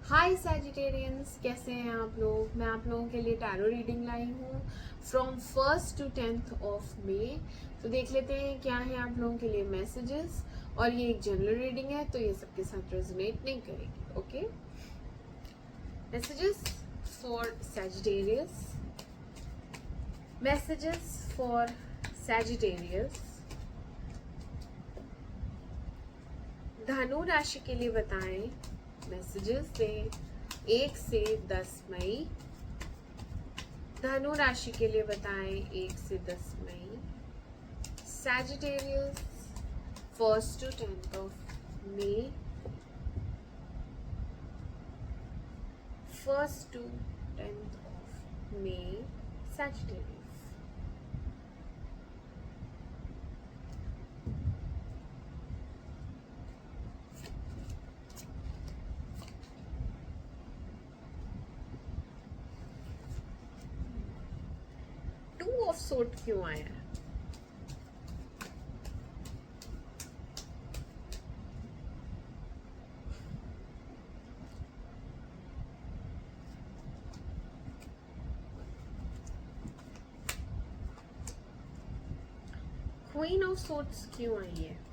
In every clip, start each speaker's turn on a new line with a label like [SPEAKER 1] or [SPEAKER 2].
[SPEAKER 1] हाय Sagittarians, कैसे हैं आप लोग। मैं आप लोगों के लिए टैरो रीडिंग लाई हूँ from 1st to 10th of मे। तो देख लेते हैं क्या है आप लोगों के लिए मैसेजेस। और ये एक जनरल रीडिंग है तो ये सबके साथ रेजोनेट नहीं करेगी। Okay, messages for Sagittarius. Messages for Sagittarius. धनु राशि के लिए बताएं मैसेजेस दें 1 से 10 मई। धनु राशि के लिए बताएं 1 से 10 मई। Sagittarius 1st to 10th of May. 1st to 10th of May Sagittarius. Two of sword क्यों आया है? क्वीन ऑफ सोर्ड्स क्यों आई है?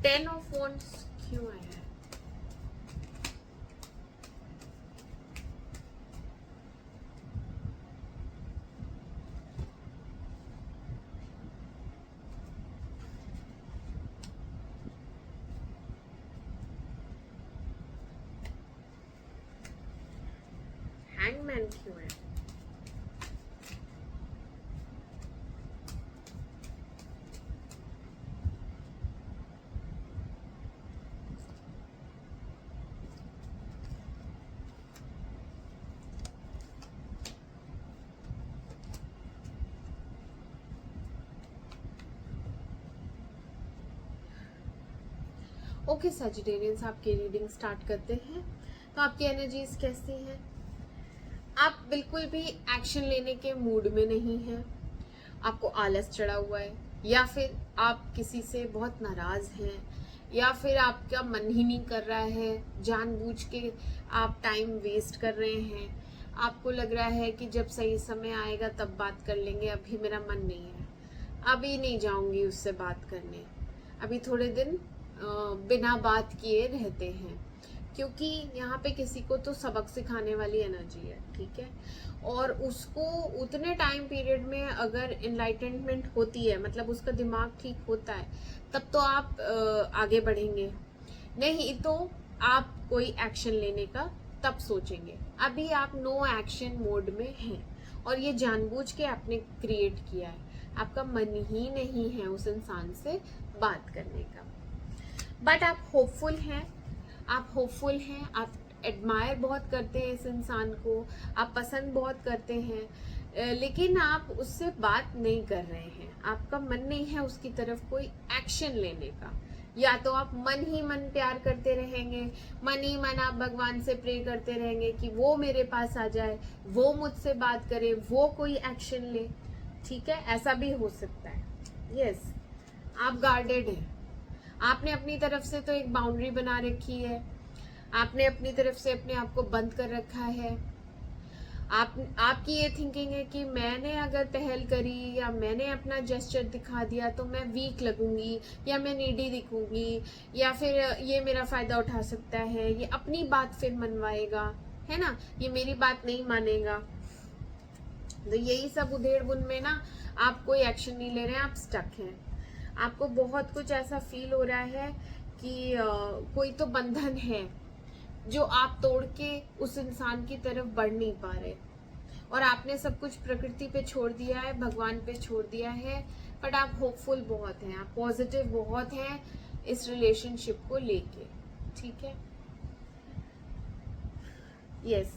[SPEAKER 1] टेन ऑफ वॉन्ड्स क्यों आया है? हैंगमैन क्यों है? ओके सैजिटेरियंस, आपकी रीडिंग स्टार्ट करते हैं। तो आपकी एनर्जीज कैसी हैं? आप बिल्कुल भी एक्शन लेने के मूड में नहीं हैं। आपको आलस चढ़ा हुआ है, या फिर आप किसी से बहुत नाराज हैं, या फिर आपका मन ही नहीं कर रहा है, जानबूझ के आप टाइम वेस्ट कर रहे हैं। आपको लग रहा है कि जब सही समय आएगा तब बात कर लेंगे, अभी मेरा मन नहीं है, अभी नहीं जाऊंगी उससे बात करने, अभी थोड़े दिन बिना बात किए रहते हैं। क्योंकि यहाँ पे किसी को तो सबक सिखाने वाली एनर्जी है, ठीक है। और उसको उतने टाइम पीरियड में अगर इनलाइटनमेंट होती है, मतलब उसका दिमाग ठीक होता है, तब तो आप आगे बढ़ेंगे। नहीं तो आप कोई एक्शन लेने का तब सोचेंगे। अभी आप नो एक्शन मोड में हैं और ये जानबूझ के आपने क्रिएट किया है। आपका मन ही नहीं है उस इंसान से बात करने का। बट आप होपफुल हैं, आप एडमायर बहुत करते हैं इस इंसान को, आप पसंद बहुत करते हैं, लेकिन आप उससे बात नहीं कर रहे हैं। आपका मन नहीं है उसकी तरफ कोई एक्शन लेने का। या तो आप मन ही मन प्यार करते रहेंगे, मन ही मन आप भगवान से प्रे करते रहेंगे कि वो मेरे पास आ जाए, वो मुझसे बात करे, वो कोई एक्शन ले। ठीक है, ऐसा भी हो सकता है। यस, आप गार्डेड हैं। आपने अपनी तरफ से तो एक बाउंड्री बना रखी है, आपने अपनी तरफ से अपने आप को बंद कर रखा है। आपकी ये थिंकिंग है कि मैंने अगर पहल करी या मैंने अपना जेस्चर दिखा दिया तो मैं वीक लगूंगी, या मैं नीडी दिखूंगी, या फिर ये मेरा फायदा उठा सकता है, ये अपनी बात फिर मनवाएगा, है ना, ये मेरी बात नहीं मानेगा। तो यही सब उधेड़ बुन में ना आप कोई एक्शन नहीं ले रहे हैं, आप स्टक हैं। आपको बहुत कुछ ऐसा फील हो रहा है कि कोई तो बंधन है जो आप तोड़ के उस इंसान की तरफ बढ़ नहीं पा रहे, और आपने सब कुछ प्रकृति पे छोड़ दिया है, भगवान पे छोड़ दिया है। बट आप होपफुल बहुत हैं, आप पॉजिटिव बहुत हैं इस रिलेशनशिप को लेके, ठीक है। यस,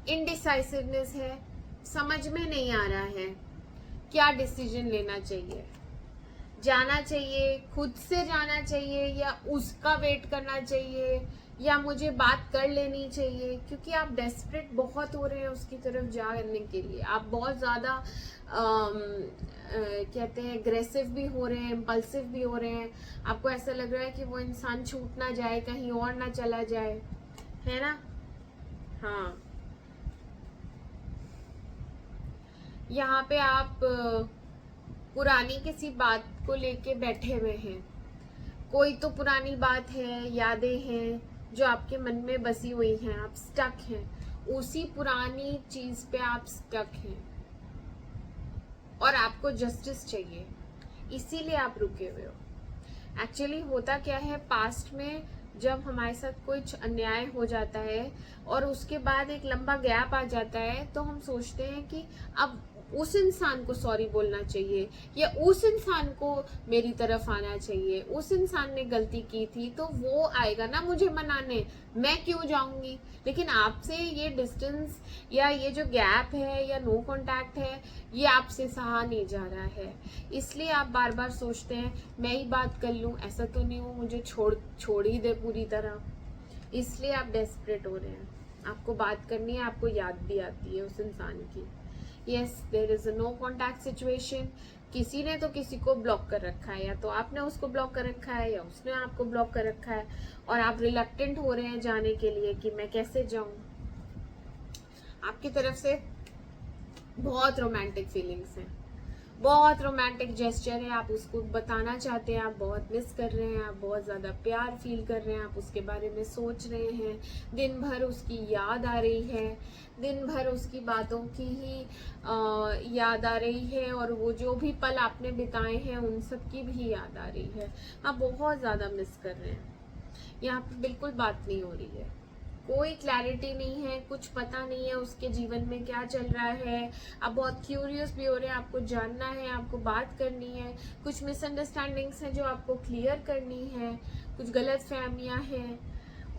[SPEAKER 1] इनडिसाइसिवनेस है, समझ में नहीं आ रहा है क्या डिसीजन लेना चाहिए। जाना चाहिए, खुद से जाना चाहिए, या उसका वेट करना चाहिए, या मुझे बात कर लेनी चाहिए, क्योंकि आप डेस्परेट बहुत हो रहे हैं उसकी तरफ जाने के लिए। आप बहुत ज़्यादा कहते हैं एग्रेसिव भी हो रहे हैं, इम्पल्सिव भी हो रहे हैं। आपको ऐसा लग रहा है कि वो इंसान छूट ना जाए, कहीं और ना चला जाए, है ना। हाँ, यहाँ पे आप पुरानी किसी बात को लेके बैठे हुए हैं। कोई तो पुरानी बात है, यादें हैं जो आपके मन में बसी हुई हैं, आप स्टक हैं, उसी पुरानी चीज पे आप स्टक हैं और आपको जस्टिस चाहिए, इसीलिए आप रुके हुए हो। एक्चुअली होता क्या है, पास्ट में जब हमारे साथ कुछ अन्याय हो जाता है और उसके बाद एक लंबा गैप आ जाता है, तो हम सोचते हैं कि अब उस इंसान को सॉरी बोलना चाहिए, या उस इंसान को मेरी तरफ आना चाहिए, उस इंसान ने गलती की थी तो वो आएगा ना मुझे मनाने, मैं क्यों जाऊंगी। लेकिन आपसे ये डिस्टेंस या ये जो गैप है या नो कांटेक्ट है, ये आपसे सहा नहीं जा रहा है, इसलिए आप बार बार सोचते हैं मैं ही बात कर लूं, ऐसा तो नहीं हो मुझे छोड़ ही दे पूरी तरह। इसलिए आप डेस्परेट हो रहे हैं, आपको बात करनी है, आपको याद भी आती है उस इंसान की। Yes, there is a no contact situation. किसी ने तो किसी को ब्लॉक कर रखा है, या तो आपने उसको ब्लॉक कर रखा है या उसने आपको ब्लॉक कर रखा है, और आप रिलक्टेंट हो रहे हैं जाने के लिए कि मैं कैसे जाऊं। आपकी तरफ से बहुत रोमांटिक फीलिंग्स हैं, बहुत रोमांटिक जेस्चर है, आप उसको बताना चाहते हैं, आप बहुत मिस कर रहे हैं, आप बहुत ज़्यादा प्यार फील कर रहे हैं, आप उसके बारे में सोच रहे हैं, दिन भर उसकी याद आ रही है, दिन भर उसकी बातों की ही याद आ रही है, और वो जो भी पल आपने बिताए हैं उन सब की भी याद आ रही है। आप बहुत ज़्यादा मिस कर रहे हैं, यहाँ पे बिल्कुल बात नहीं हो रही है, कोई क्लैरिटी नहीं है, कुछ पता नहीं है उसके जीवन में क्या चल रहा है। आप बहुत क्यूरियस भी हो रहे हैं, आपको जानना है, आपको बात करनी है, कुछ मिसअंडरस्टैंडिंग्स हैं जो आपको क्लियर करनी है, कुछ गलत फहमियाँ हैं,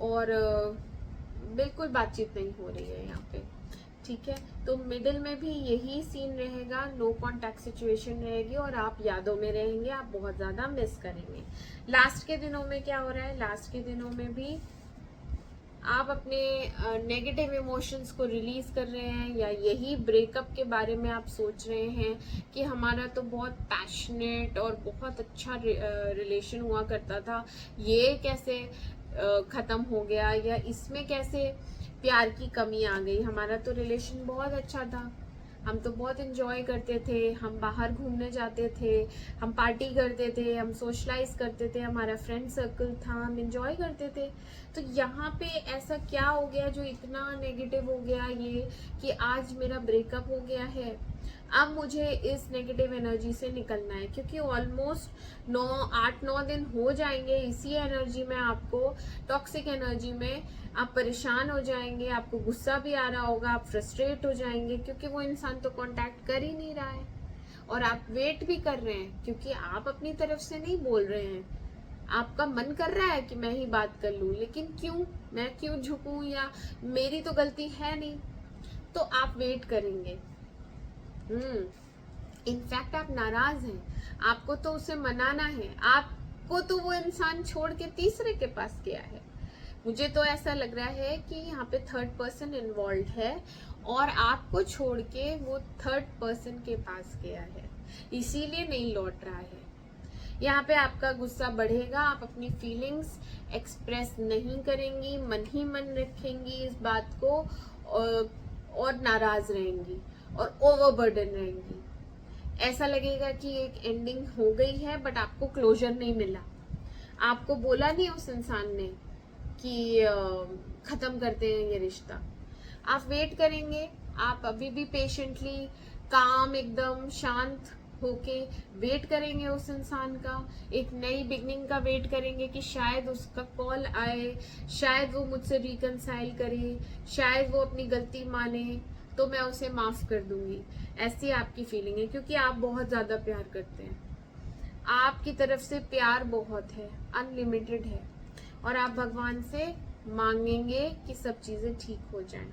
[SPEAKER 1] और बिल्कुल बातचीत नहीं हो रही है यहाँ पे। ठीक है, तो मिडिल में भी यही सीन रहेगा, नो कॉन्टैक्ट सिचुएशन रहेगी, और आप यादों में रहेंगे, आप बहुत ज़्यादा मिस करेंगे। लास्ट के दिनों में क्या हो रहा है, लास्ट के दिनों में भी आप अपने नेगेटिव इमोशंस को रिलीज कर रहे हैं, या यही ब्रेकअप के बारे में आप सोच रहे हैं कि हमारा तो बहुत पैशनेट और बहुत अच्छा रिलेशन हुआ करता था, ये कैसे ख़त्म हो गया, या इसमें कैसे प्यार की कमी आ गई। हमारा तो रिलेशन बहुत अच्छा था, हम तो बहुत इंजॉय करते थे, हम बाहर घूमने जाते थे, हम पार्टी करते थे, हम सोशलाइज करते थे, हमारा फ्रेंड सर्कल था, हम इंजॉय करते थे। तो यहाँ पे ऐसा क्या हो गया जो इतना नेगेटिव हो गया ये, कि आज मेरा ब्रेकअप हो गया है, अब मुझे इस नेगेटिव एनर्जी से निकलना है, क्योंकि ऑलमोस्ट 8-9 दिन हो जाएंगे इसी एनर्जी में, आपको टॉक्सिक एनर्जी में आप परेशान हो जाएंगे, आपको गुस्सा भी आ रहा होगा, आप फ्रस्ट्रेट हो जाएंगे, क्योंकि वो इंसान तो कांटेक्ट कर ही नहीं रहा है, और आप वेट भी कर रहे हैं, क्योंकि आप अपनी तरफ से नहीं बोल रहे हैं, आपका मन कर रहा है कि मैं ही बात कर लूं, लेकिन क्यों, मैं क्यों झुकूं, या मेरी तो गलती है नहीं, तो आप वेट करेंगे। इनफैक्ट आप नाराज हैं, आपको तो उसे मनाना है, आपको तो वो इंसान छोड़ के तीसरे के पास गया है। मुझे तो ऐसा लग रहा है कि यहाँ पे थर्ड पर्सन इन्वॉल्व है, और आपको छोड़ के वो थर्ड पर्सन के पास गया है, इसीलिए नहीं लौट रहा है। यहाँ पे आपका गुस्सा बढ़ेगा, आप अपनी फीलिंग्स एक्सप्रेस नहीं करेंगी, मन ही मन रखेंगी इस बात को, और नाराज रहेंगी और ओवरबर्डन रहेंगी। ऐसा लगेगा कि एक एंडिंग हो गई है, बट आपको क्लोजर नहीं मिला, आपको बोला नहीं उस इंसान ने कि खत्म करते हैं ये रिश्ता। आप वेट करेंगे, आप अभी भी पेशेंटली काम एकदम शांत होके वेट करेंगे उस इंसान का, एक नई बिगनिंग का वेट करेंगे कि शायद उसका कॉल आए, शायद वो मुझसे रिकनसाइल करे, शायद वो अपनी गलती माने, तो मैं उसे माफ कर दूंगी। ऐसी आपकी फीलिंग है, क्योंकि आप बहुत ज्यादा प्यार करते हैं, आपकी तरफ से प्यार बहुत है, अनलिमिटेड है, और आप भगवान से मांगेंगे कि सब चीजें ठीक हो जाएं।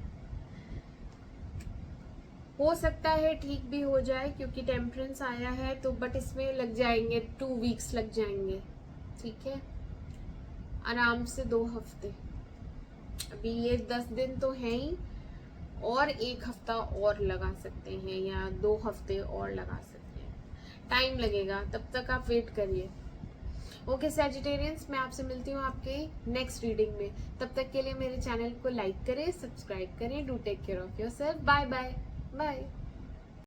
[SPEAKER 1] हो सकता है ठीक भी हो जाए, क्योंकि टेम्परेंस आया है तो, बट इसमें लग जाएंगे 2 वीक्स लग जाएंगे, ठीक है, आराम से 2 हफ्ते। अभी ये 10 दिन तो है ही, और 1 हफ्ता और लगा सकते हैं या 2 हफ्ते और लगा सकते हैं, टाइम लगेगा, तब तक आप वेट करिए। ओके सैजिटेरियंस, मैं आपसे मिलती हूँ आपके नेक्स्ट रीडिंग में। तब तक के लिए मेरे चैनल को लाइक करें, सब्सक्राइब करें। Do take care of yourself. Bye bye bye.